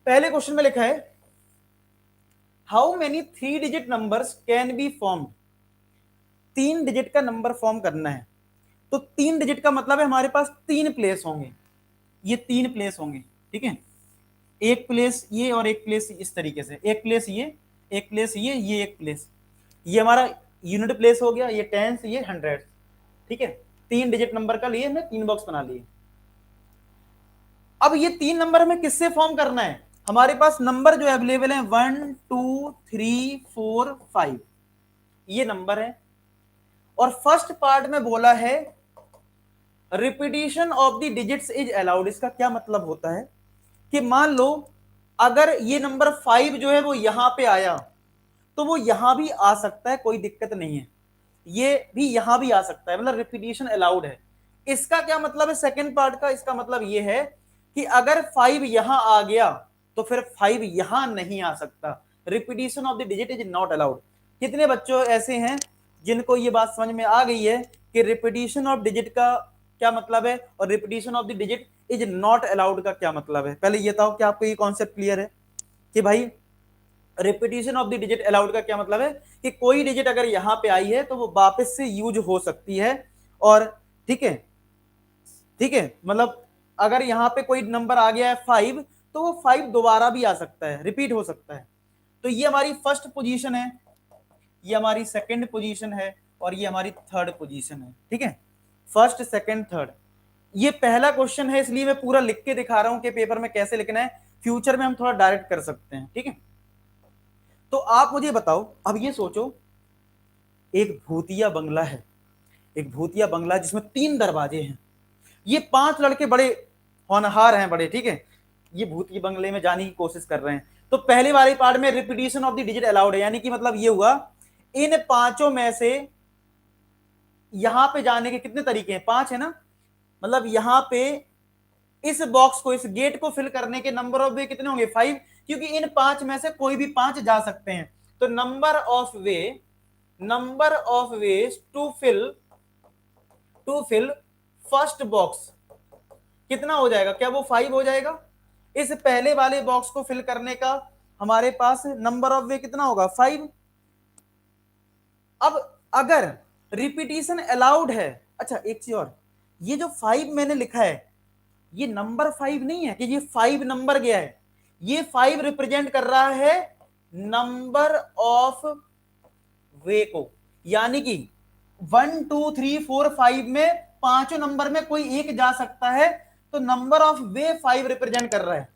पहले क्वेश्चन में लिखा है how many 3 digit numbers can be formed. 3 digit का नंबर फॉर्म करना है, तो 3 डिजिट का मतलब है हमारे पास 3 प्लेस होंगे, ये 3 प्लेस होंगे, ठीक है। एक प्लेस ये और एक प्लेस इस तरीके से, एक प्लेस ये, एक प्लेस ये एक प्लेस, ये हमारा यूनिट प्लेस हो गया, ये टेंस, ये हंड्रेड, ठीक है। 3 डिजिट नंबर का लिए हमने 3 बॉक्स बना लिए। अब ये 3 नंबर हमें किससे फॉर्म करना है, हमारे पास नंबर जो अवेलेबल है 1 2 3 4 5 ये नंबर है, और फर्स्ट पार्ट में बोला है repetition of the digits is allowed. इसका क्या मतलब होता है कि मान लो अगर ये नंबर 5 जो है वो यहां पे आया, तो वो यहां भी आ सकता है, कोई दिक्कत नहीं है, ये भी यहां भी आ सकता है, मतलब रिपीटिशन अलाउड है। इसका क्या मतलब है सेकंड पार्ट का, इसका मतलब ये है कि अगर 5 यहां आ गया तो फिर 5 यहां नहीं आ सकता, repetition of the digit is not allowed. कितने बच्चों ऐसे हैं जिनको ये बात समझ में आ गई है कि रिपीटिशन ऑफ डिजिट का क्या मतलब है और repetition of the digit is not allowed का क्या मतलब है? पहले ये बताओ कि आपको ये कॉन्सेप्ट क्लियर है कि भाई repetition of the digit allowed का क्या मतलब है कि कोई डिजिट अगर यहां पे आई है तो वो वापस से यूज हो सकती है, और ठीक है, ठीक है, मतलब अगर यहां पे कोई नंबर आ गया है 5, तो वो 5 दोबारा भी आ सकता है, रिपीट हो सकता है। तो ये हमारी फर्स्ट पोजीशन है, ये हमारी सेकंड पोजीशन है, और ये हमारी थर्ड पोजीशन है, ठीक है। फर्स्ट सेकंड थर्ड, ये पहला क्वेश्चन है इसलिए मैं पूरा लिख के दिखा रहा हूं कि पेपर में कैसे लिखना है, फ्यूचर में हम थोड़ा डायरेक्ट कर सकते हैं, ठीक है। तो आप मुझे बताओ, अब ये सोचो एक भूतिया बंगला है, एक भूतिया बंगला जिसमें 3 दरवाजे हैं, ये 5 लड़के बड़े होनहार हैं, बड़े, ठीक है, ये भूतिया बंगले में जाने की कोशिश कर रहे हैं। तो पहले वाले पार्ट में repetition of the digit allowed है, यानी कि मतलब ये हुआ इन 5 में से यहां पे जाने के कितने तरीके हैं, 5 है ना, मतलब यहां पे इस बॉक्स को, इस गेट को फिल करने के नंबर ऑफ वे कितने होंगे, 5, क्योंकि इन 5 में से कोई भी 5 जा सकते हैं। तो number of ways to fill first box कितना हो जाएगा, क्या वो 5 हो जाएगा? इस पहले वाले बॉक्स को फिल करने का हमारे पास नंबर ऑफ वे कितना होगा, 5। अब अगर रिपीटिशन अलाउड है, अच्छा एक चीज और, ये जो 5 मैंने लिखा है ये नंबर 5 नहीं है कि ये 5 नंबर गया है, ये 5 रिप्रेजेंट कर रहा है नंबर ऑफ वे को, यानी कि 1 2 3 4 5 में पांचों नंबर में कोई एक जा सकता है, तो नंबर ऑफ वे 5 रिप्रेजेंट कर रहा है।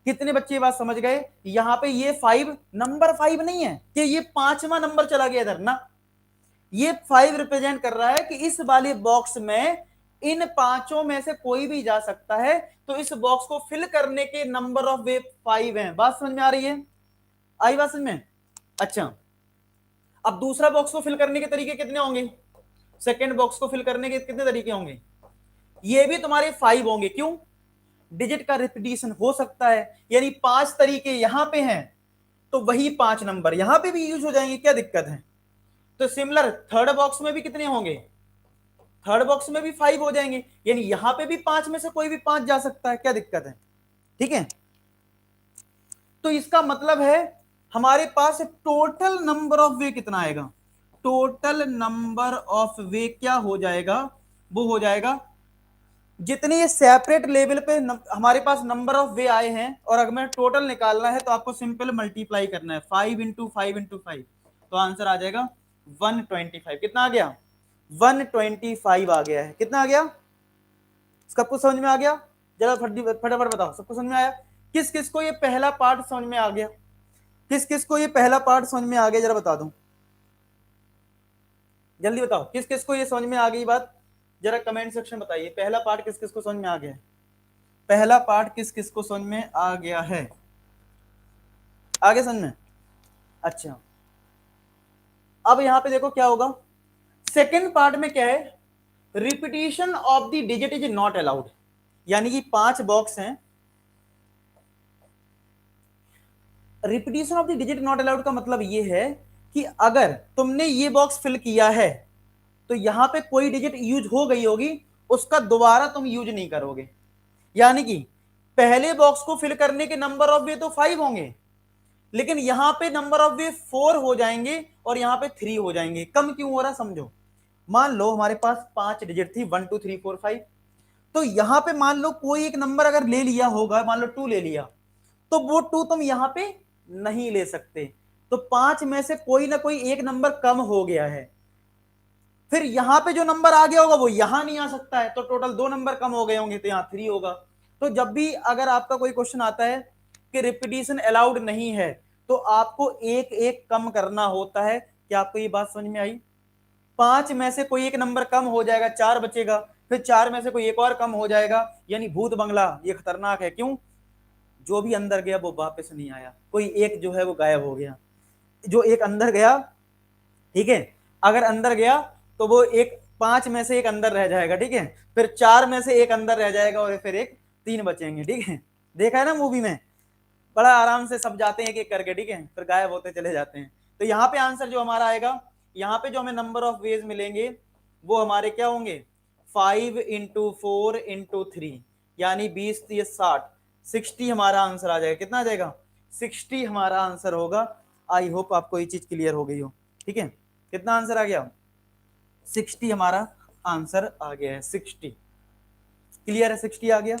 कितने बच्चे बात समझ गए? यहां पे ये 5 नंबर 5 नहीं है कि ये 5वां नंबर चला गया इधर ना, ये 5 रिप्रेजेंट कर रहा है कि इस वाले बॉक्स में इन पांचों में से कोई भी जा सकता है, तो इस बॉक्स को फिल करने के नंबर ऑफ वे 5 हैं। बात समझ में आ रही है? आई बात समझ में? अच्छा, अब दूसरा बॉक्स को फिल करने के तरीके कितने होंगे, सेकेंड बॉक्स को फिल करने के कितने तरीके होंगे, ये भी तुम्हारे 5 होंगे। क्यों? डिजिट का रिपीटिशन हो सकता है, यानी 5 तरीके यहां पे हैं, तो वही 5 नंबर यहां पे भी यूज हो जाएंगे, क्या दिक्कत है? तो सिमिलर थर्ड बॉक्स में भी कितने होंगे, थर्ड बॉक्स में भी 5 हो जाएंगे, यानी यहां पे भी 5 में से कोई भी 5 जा सकता है, क्या दिक्कत है? ठीक है, तो इसका मतलब है हमारे पास टोटल नंबर ऑफ वे कितना आएगा, टोटल नंबर ऑफ वे क्या हो जाएगा, वो हो जाएगा जितने ये सेपरेट लेवल पे हमारे पास नंबर ऑफ वे आए हैं, और अगर मैं टोटल निकालना है तो आपको सिंपल मल्टीप्लाई करना है, 5 × 5 × 5, तो आंसर आ जाएगा 125। कितना आ गया? 125 आ गया है। कितना आ गया? इसका कुछ समझ में आ गया? जरा फटाफट बताओ, सबको समझ में आया? किस किस को ये पहला पार्ट समझ में आ गया? किस किस को ये पहला पार्ट समझ में आ गया, जरा बता दो, जल्दी बताओ, किस किस को ये समझ में आ गई बात, जरा कमेंट सेक्शन बताइए, पहला पार्ट किस किस को समझ में आ गया? पहला पार्ट किस किस को समझ में आ गया है? आगे समझ में? अच्छा, अब यहां पे देखो क्या होगा, सेकेंड पार्ट में क्या है, repetition of the digit is not allowed, यानी कि 5 बॉक्स हैं, repetition of the digit not allowed का मतलब ये है कि अगर तुमने ये बॉक्स फिल किया है तो यहां पे कोई डिजिट यूज हो गई होगी, उसका दोबारा तुम यूज नहीं करोगे, यानी कि पहले बॉक्स को फिल करने के नंबर ऑफ वे तो 5 होंगे, लेकिन यहां पे नंबर ऑफ वे 4 हो जाएंगे और यहां पे 3 हो जाएंगे। कम क्यों हो रहा समझो। मान लो हमारे पास 5 डिजिट थी, 1 2 3 4 5, तो यहां पे मान लो कोई एक नंबर अगर ले लिया होगा, मान लो 2 ले लिया, तो वो 2 तुम यहां पे नहीं ले सकते, तो 5 में से कोई ना कोई एक नंबर कम हो गया है। फिर यहां पे जो नंबर आ गया होगा वो यहां नहीं आ सकता है, तो टोटल 2 नंबर कम हो गए होंगे, तो यहां 3 होगा। तो जब भी अगर आपका कोई क्वेश्चन आता है कि रिपीटिशन अलाउड नहीं है, तो आपको एक एक कम करना होता है। क्या आपको ये बात समझ में आई। 5 में से कोई एक नंबर कम हो जाएगा, 4 बचेगा, फिर 4 में से कोई एक और कम हो जाएगा, यानी भूत बंगला। ये खतरनाक है, क्यों। जो भी अंदर गया वो वापस नहीं आया, कोई एक जो है वो गायब हो गया। जो एक अंदर गया, ठीक है, अगर अंदर गया तो वो एक 5 में से एक अंदर रह जाएगा, ठीक है, फिर 4 में से एक अंदर रह जाएगा और फिर एक 3 बचेंगे, ठीक है। देखा है ना मूवी में, बड़ा आराम से सब जाते हैं एक एक करके, ठीक है, फिर गायब होते चले जाते हैं। तो यहाँ पे आंसर जो हमारा आएगा, यहाँ पे जो हमें नंबर ऑफ वेज मिलेंगे वो हमारे क्या होंगे, 5 इंटू 4 इंटू 3, यानी 20 30 60, 60 हमारा आंसर आ जाएगा। कितना आ जाएगा, 60 हमारा आंसर होगा। आई होप आपको ये चीज क्लियर हो गई हो, ठीक है। कितना आंसर आ गया, 60 हमारा आंसर आ गया है, 60 क्लियर है, 60 आ गया।